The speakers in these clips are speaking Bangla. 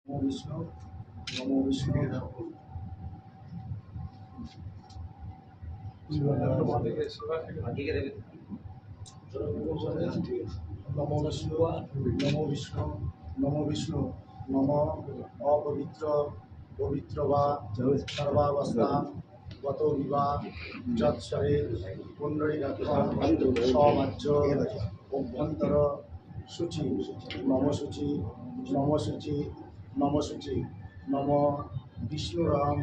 নমো বিষ্ণু নমো বিষ্ণু নমো বিষ্ণু নমো বিষ্ণু নমো বিষ্ণু নম অপবিত্র পবিত্র বা সর্বাবস্থান গত বিবাহ যৎসরে পুণ্ডরীকাক্ষম সমাজ্য অভ্যন্তর শুচি নম শুচি নম শুচি নম শুচি নম বিষ্ণুরাম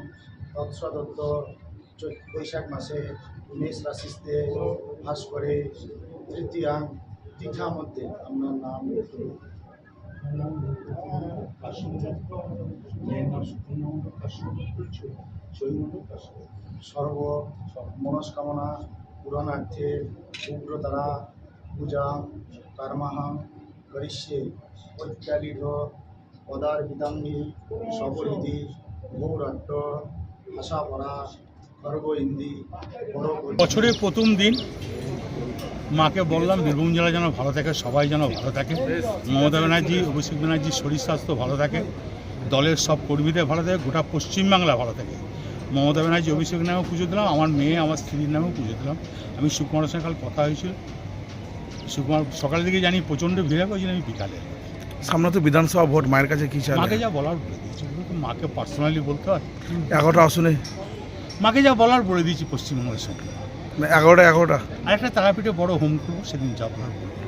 তৎসদত্ত বৈশাখ মাসে মেষ রাশিতে ভাস করে তৃতীয়াং তিথা মধ্যে আপনার নাম সর্ব মনস্কামনা পূরণার্থে উগ্রতারা পূজা কর্মাহং করিষ্যে প্রত্যালিত পদার্পিতাম্নি সপরিধি গৌরাট্ট ভাষাপরা খর্গ ইন্দি বছরের প্রথম দিন মাকে বললাম বীরভূম জেলা যেন ভালো থাকে, সবাই যেন ভালো থাকে, মমতা ব্যানার্জি অভিষেক ব্যানার্জির শরীর স্বাস্থ্য ভালো থাকে, দলের সব কর্মীদের ভালো থাকে, গোটা পশ্চিমবাংলা ভালো থাকে। মমতা ব্যানার্জি অভিষেক নামেও পুজো দিলাম, আমার মেয়ে আমার স্ত্রীর নামেও পুজো দিলাম। আমি সুকুমারের সঙ্গে কাল কথা হয়েছিল, সুকুমার সকালের দিকে জানি প্রচণ্ড ভিড় হবে, ওই জন্য আমি বিকালে। সামনে তো বিধানসভা ভোট, মায়ের কাছে কি চাই? মাকে যা বলার বলে দিয়েছি, মাকে পার্সোনালি বলতে হয়। 11টা আসনে মাকে যা বলার বলে দিয়েছি পশ্চিমবঙ্গের সঙ্গে। 11টা আর একটা তারাপীঠে বড় হোম করবো, সেদিন যা বলার বলবো।